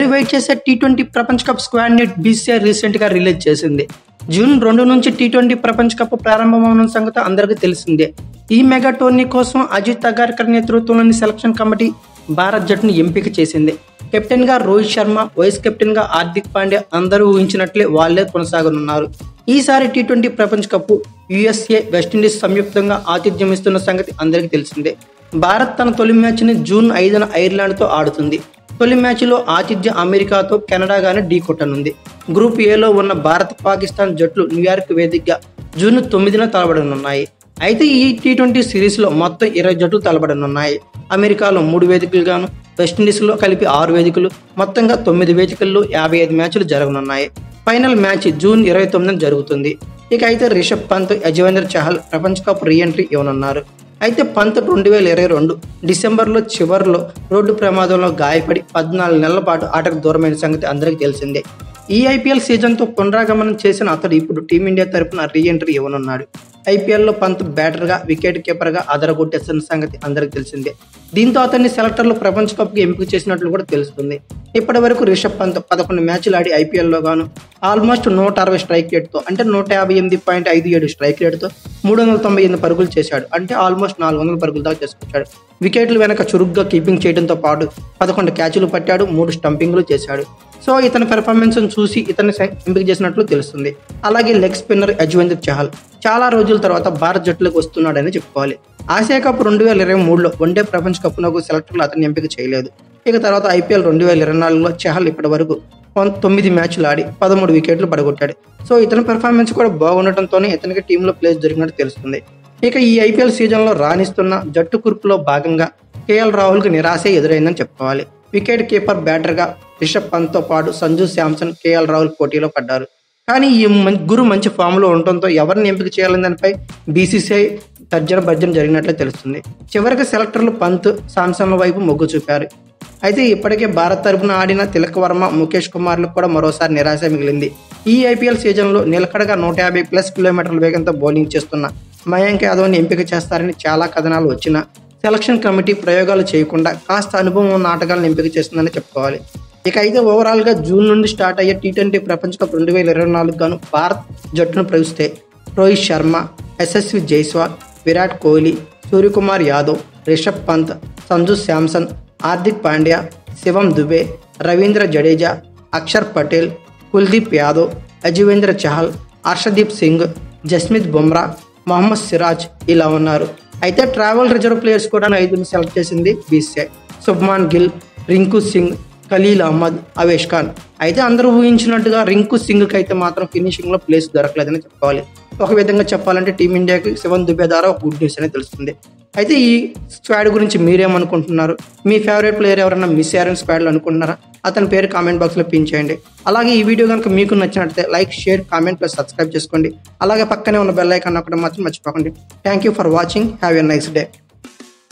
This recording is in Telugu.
అందరూ వెయిట్ చేసే టీ20 ప్రపంచ కప్ స్క్వాడ్ ని బీసీసీఐ రీసెంట్ గా రిలీజ్ చేసింది. జూన్ 2 నుంచి టీ20 ప్రపంచ కప్ ప్రారంభమవనున్న సంగతి అందరికీ తెలిసిందే. ఈ మెగా టోర్నీ కోసం అజిత్ అగార్కర్ నేతృత్వంలోని సెలక్షన్ కమిటీ భారత్ జట్టును ఎంపిక చేసింది. కెప్టెన్ గా రోహిత్ శర్మ, వైస్ కెప్టెన్ గా హార్దిక్ పాండ్యా అందరూ ఊహించినట్లే వాళ్లే కొనసాగనున్నారు. ఈసారి టీ20 ప్రపంచ కప్ యుఎస్ఏ, వెస్టిండీస్ సంయుక్తంగా ఆతిథ్యం ఇస్తున్న సంగతి అందరికీ తెలిసిందే. భారత్ తన తొలి మ్యాచ్ ని జూన్ 5న ఐర్లాండ్ తో ఆడుతుంది. తొలి మ్యాచ్లో ఆతిథ్య అమెరికాతో కెనడాగానే ఢీకొట్టనుంది. గ్రూప్ ఏలో ఉన్న భారత్, పాకిస్తాన్ జట్లు న్యూయార్క్ వేదికగా జూన్ 9న తలపడనున్నాయి. అయితే ఈ టీ20 సిరీస్లో మొత్తం 20 జట్లు తలపడనున్నాయి. అమెరికాలో 3 వేదికలుగాను, వెస్టిండీస్లో కలిపి 6 వేదికలు, మొత్తంగా 9 వేదికల్లో 55 మ్యాచ్లు జరగనున్నాయి. ఫైనల్ మ్యాచ్ జూన్ 29న జరుగుతుంది. ఇక అయితే రిషబ్ పంత్, యజువేంద్ర చహల్ ప్రపంచ కప్ రీఎంట్రీ ఇవ్వనున్నారు. అయితే పంత్ 2022 డిసెంబర్లో చివరిలో రోడ్డు ప్రమాదంలో గాయపడి 14 నెలల పాటు ఆటకు దూరమైన సంగతి అందరికీ తెలిసిందే. ఈ ఐపీఎల్ సీజన్తో పునరాగమనం చేసిన అతడు ఇప్పుడు టీమిండియా తరపున రీఎంట్రీ ఇవ్వనున్నాడు. ఐపీఎల్లో పంత్ బ్యాటర్గా, వికెట్ కీపర్గా అదరగొట్టేస్తున్న సంగతి అందరికీ తెలిసిందే. దీంతో అతన్ని సెలెక్టర్లు ప్రపంచ కప్కి ఎంపిక చేసినట్లు కూడా తెలుస్తుంది. ఇప్పటి వరకు రిషబ్ పంత్ 11 మ్యాచ్లు ఆడి ఐపీఎల్లో గాను ఆల్మోస్ట్ 160 స్ట్రైక్ రేట్తో, అంటే 158.57 స్ట్రైక్ రేట్తో 398 పరుగులు చేశాడు. అంటే ఆల్మోస్ట్ 400 పరుగుల దాకా చేసుకొచ్చాడు. వికెట్లు వెనక చురుగ్గా కీపింగ్ చేయడంతో పాటు 11 క్యాచ్లు పట్టాడు, 3 స్టంపింగ్లు చేశాడు. సో ఇతని పెర్ఫార్మెన్స్ చూసి ఇతన్ని ఎంపిక చేసినట్లు తెలుస్తుంది. అలాగే లెగ్ స్పిన్నర్ యజువేంద్ర చహల్ చాలా రోజుల తర్వాత భారత్ జట్టులోకి వస్తున్నాడని చెప్పుకోవాలి. ఆసియా కప్ 2023లో వన్డే ప్రపంచ కప్నకు సెలెక్టర్లు అతన్ని ఎంపిక చేయలేదు. ఇక తర్వాత ఐపీఎల్ 2024లో చహల్ ఇప్పటి వరకు 9 మ్యాచ్లు ఆడి 13 వికెట్లు పడగొట్టాడు. సో ఇతని పెర్ఫార్మెన్స్ కూడా బాగుండటంతోనే ఇతనికి టీంలో ప్లేస్ దొరికినట్టు తెలుస్తుంది. ఇక ఈ ఐపీఎల్ సీజన్లో రాణిస్తున్న జట్టు కూర్పులో భాగంగా కేఎల్ రాహుల్కి నిరాశే ఎదురైందని చెప్పుకోవాలి. వికెట్ కీపర్, బ్యాటర్గా రిషబ్ పంత్తో పాటు సంజు శాంసన్, కేఎల్ రాహుల్ పోటీలో పడ్డారు. కానీ ఈ ముగ్గురు మంచి ఫామ్లో ఉండటంతో ఎవరిని ఎంపిక చేయాలని దానిపై బీసీసీఐ తర్జన భర్జన జరిగినట్లే తెలుస్తుంది. చివరికి సెలెక్టర్లు పంత్, శాంసన్ల వైపు మొగ్గు చూపారు. అయితే ఇప్పటికే భారత్ తరపున ఆడిన తిలక్ వర్మ, ముఖేష్ కుమార్లకు కూడా మరోసారి నిరాశ మిగిలింది. ఈ ఐపీఎల్ సీజన్లో నిలకడగా 150+ కిలోమీటర్ల వేగంతో బౌలింగ్ చేస్తున్న మయాంక్ యాదవ్ని ఎంపిక చేస్తారని చాలా కథనాలు వచ్చినా సెలక్షన్ కమిటీ ప్రయోగాలు చేయకుండా కాస్త అనుభవం ఉన్న ఆటగాళ్ళని ఎంపిక చేస్తుందని చెప్పుకోవాలి. ఇక అయితే ఓవరాల్గా జూన్ నుండి స్టార్ట్ అయ్యే టీ20 ప్రపంచ కప్ 2024 గాను భారత్ జట్టును ప్రవేశిస్తే రోహిత్ శర్మ, యశస్వి జైస్వాల్, విరాట్ కోహ్లీ, సూర్యకుమార్ యాదవ్, రిషబ్ పంత్, సంజు శాంసన్, హార్దిక్ పాండ్యా, శివం దుబే, రవీంద్ర జడేజా, అక్షర్ పటేల్, కుల్దీప్ యాదవ్, యజువేంద్ర చహల్, హర్షదీప్ సింగ్, జస్మిత్ బుమ్రా, మొహమ్మద్ సిరాజ్ ఇలా ఉన్నారు. అయితే ట్రావెల్ రిజర్వ్ ప్లేయర్స్ కూడా 5ని సెలెక్ట్ చేసింది బీసీసీఐ. శుభ్మాన్ గిల్, రింకు సింగ్, ఖలీల్ అహ్మద్, అవేష్ ఖాన్. అయితే అందరూ ఊహించినట్టుగా రింకు సింగ్కి అయితే మాత్రం ఫినిషింగ్లో ప్లేస్ దొరకలేదని చెప్పుకోవాలి. ఒక విధంగా చెప్పాలంటే టీమిండియాకి శివం దుబే ద్వారా ఒక గుడ్ న్యూస్ అనేది తెలుస్తుంది. అయితే ఈ స్క్వాడ్ గురించి మీరేమనుకుంటున్నారు? మీ ఫేవరెట్ ప్లేయర్ ఎవరైనా మిస్ అయ్యారని స్క్వాడ్లో అనుకుంటున్నారా? అతని పేరు కామెంట్ బాక్స్లో పిన్ చేయండి. అలాగే ఈ వీడియో కనుక మీకు నచ్చినట్లయితే like, share, comment plus subscribe చేసుకోండి. అలాగే పక్కనే ఉన్న బెల్ ఐకాన్ నొక్కడం మాత్రం మర్చిపోకండి. Thank you for watching. Have a nice day.